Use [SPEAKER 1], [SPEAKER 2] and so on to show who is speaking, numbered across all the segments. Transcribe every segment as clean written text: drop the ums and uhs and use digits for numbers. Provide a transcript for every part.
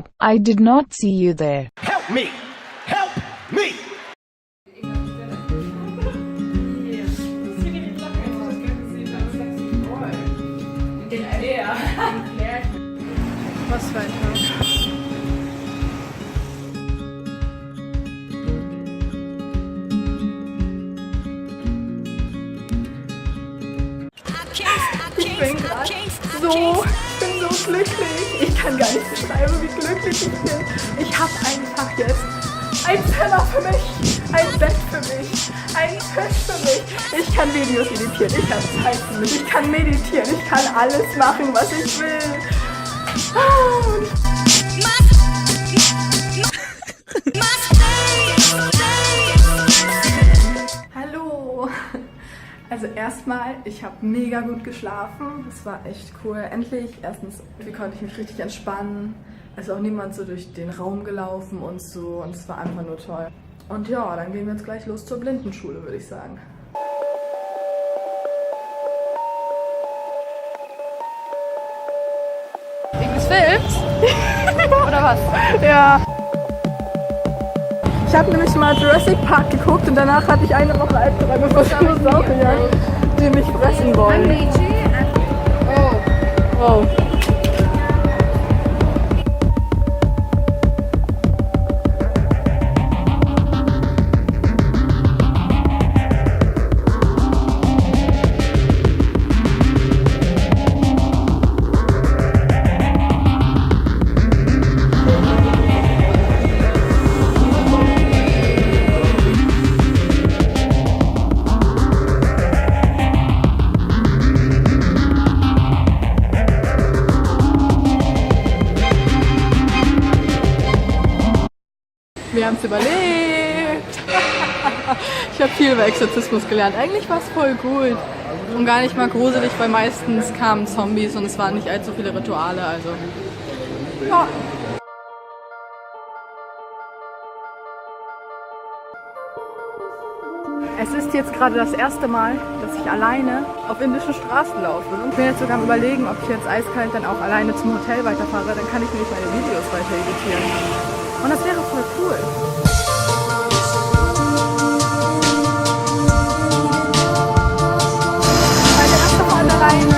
[SPEAKER 1] Nope, I did not see you there.
[SPEAKER 2] Help me! Help me!
[SPEAKER 3] Was für ein Tag. Ich bin gerade so glücklich. Ich kann gar nicht beschreiben, wie glücklich ich bin. Ich habe einfach jetzt ein Zimmer für mich, ein Bett für mich, einen Tisch für mich. Ich kann Videos editieren, ich habe Zeit für mich, ich kann meditieren, ich kann alles machen, was ich will. Hallo! Also erstmal, ich habe mega gut geschlafen. Das war echt cool. Endlich, erstens, wie konnte ich mich richtig entspannen. Es ist auch niemand so durch den Raum gelaufen und so. Und es war einfach nur toll. Und ja, dann gehen wir jetzt gleich los zur Blindenschule, würde ich sagen.
[SPEAKER 4] Wegen des Films? Oder was?
[SPEAKER 3] Ja. Ich habe nämlich mal Jurassic Park geguckt und danach hatte ich eine Woche Albträume vor Dinosauriern, die mich fressen wollen. Oh. Wir haben es überlebt. Ich habe viel über Exorzismus gelernt. Eigentlich war es voll gut und gar nicht mal gruselig, weil meistens kamen Zombies und es waren nicht allzu viele Rituale. Also ja. Es ist jetzt gerade das erste Mal, dass ich alleine auf indischen Straßen laufe. Ich bin jetzt sogar am Überlegen, ob ich jetzt eiskalt dann auch alleine zum Hotel weiterfahre. Dann kann ich nämlich meine Videos weiter editieren. Und das wäre voll cool. Meine erste Mal alleine.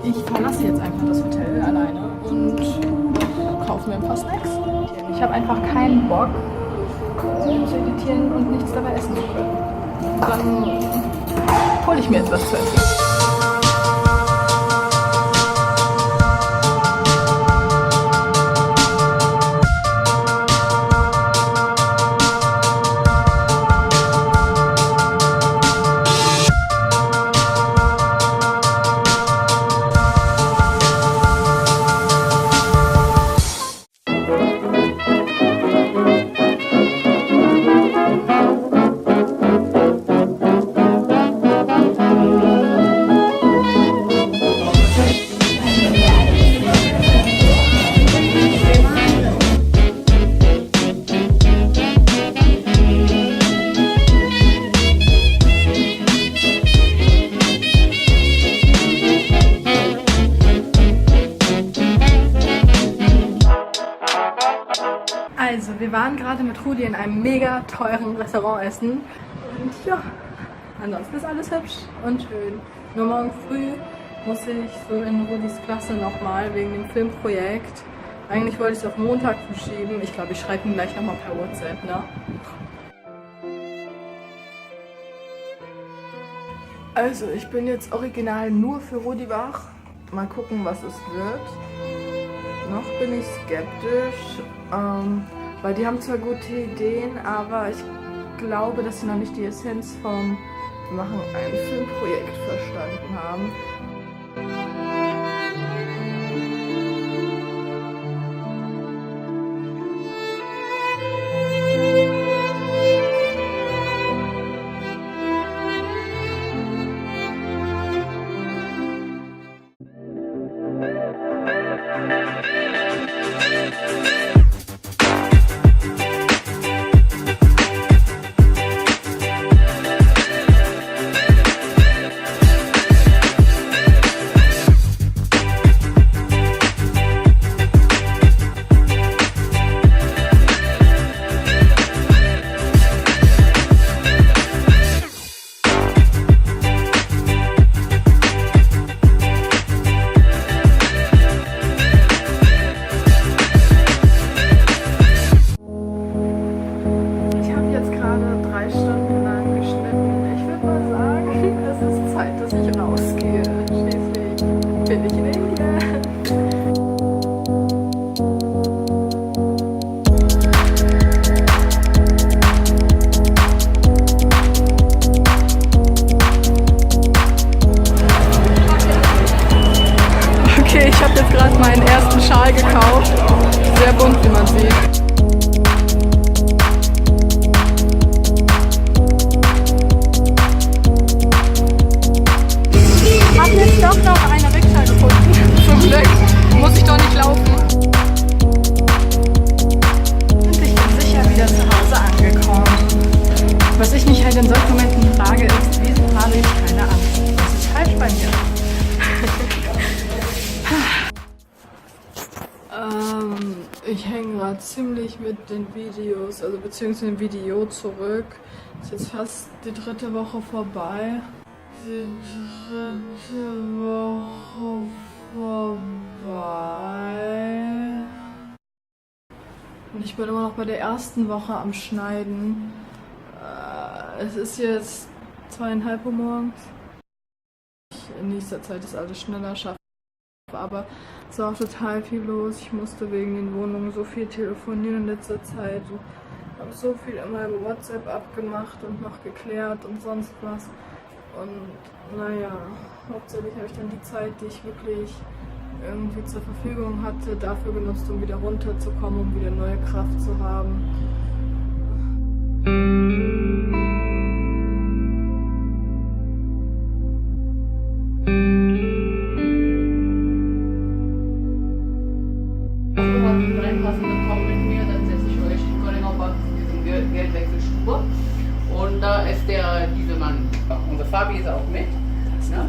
[SPEAKER 3] Ich verlasse jetzt einfach das Hotel alleine und kaufe mir ein paar Snacks. Ich habe einfach keinen Bock zu editieren und nichts dabei essen zu können. Dann hole ich mir jetzt was zu essen. Also, wir waren gerade mit Rudi in einem mega teuren Restaurant essen. Und ja, ansonsten ist alles hübsch und schön. Nur morgen früh muss ich so in Rudis Klasse nochmal wegen dem Filmprojekt. Eigentlich wollte ich es auf Montag verschieben. Ich glaube, ich schreibe ihm gleich nochmal per WhatsApp, ne? Also, ich bin jetzt original nur für Rudi wach. Mal gucken, was es wird. Noch bin ich skeptisch, weil die haben zwar gute Ideen, aber ich glaube, dass sie noch nicht die Essenz vom wir machen ein Filmprojekt verstanden haben.
[SPEAKER 4] auch sehr bunt, wie man sieht. Ich habe jetzt doch noch eine Rikscha gefunden. Zum Glück muss ich doch nicht laufen. Und ich bin sicher wieder zu Hause angekommen. Was ich mich halt in solchen Momenten frage ist, wieso habe ich keine Angst? Was ist falsch bei mir? Ich hänge gerade ziemlich mit den Videos, also beziehungsweise dem Video zurück. Ist jetzt fast die 3. Woche vorbei. Die 3. Woche vorbei. Und ich bin immer noch bei der 1. Woche am Schneiden. Es ist jetzt 2:30 Uhr morgens. In nächster Zeit ist alles schneller schaffen. Aber es war auch total viel los. Ich musste wegen den Wohnungen so viel telefonieren in letzter Zeit. Ich habe so viel immer über WhatsApp abgemacht und noch geklärt und sonst was. Und naja, hauptsächlich habe ich dann die Zeit, die ich wirklich irgendwie zur Verfügung hatte, dafür genutzt, um wieder runterzukommen, um wieder neue Kraft zu haben.
[SPEAKER 5] Reinpassende kommen mit mir, dann setze ich euch in Köllinger diesen Geldwechselstube. Und da ist dieser Mann, unser Fabi ist auch mit. Ne?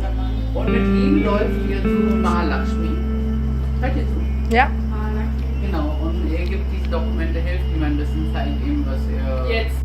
[SPEAKER 5] Und mit ihm läuft ihr zu Mahalakshmi. Hört ihr zu?
[SPEAKER 4] Ja.
[SPEAKER 5] Genau, und er gibt diese Dokumente, hilft ihm ein bisschen, zeigt ihm, was er... Jetzt!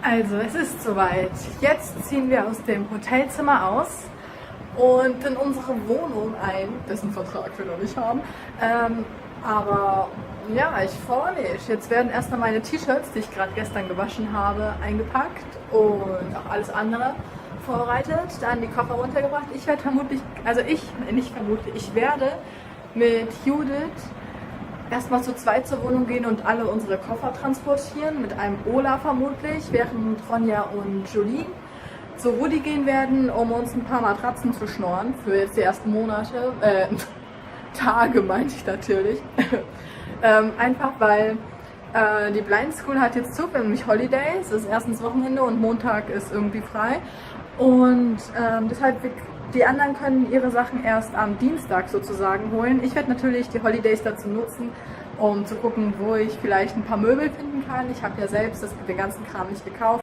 [SPEAKER 3] Also, es ist soweit. Jetzt ziehen wir aus dem Hotelzimmer aus und in unsere Wohnung ein, dessen Vertrag wir noch nicht haben. Aber ja, ich freue mich. Jetzt werden erstmal meine T-Shirts, die ich gerade gestern gewaschen habe, eingepackt und auch alles andere vorbereitet, dann die Koffer runtergebracht. Ich werde vermutlich, ich werde mit Judith erstmal zu zweit zur Wohnung gehen und alle unsere Koffer transportieren, mit einem Ola vermutlich, während Ronja und Jolie zu Rudi gehen werden, um uns ein paar Matratzen zu schnorren für jetzt die ersten Monate, Tage meinte ich natürlich. Einfach weil die Blind School hat jetzt zu, nämlich Holidays, ist erstens Wochenende und Montag ist irgendwie frei. Und deshalb, die anderen können ihre Sachen erst am Dienstag sozusagen holen. Ich werde natürlich die Holidays dazu nutzen, um zu gucken, wo ich vielleicht ein paar Möbel finden kann. Ich habe ja selbst den ganzen Kram nicht gekauft.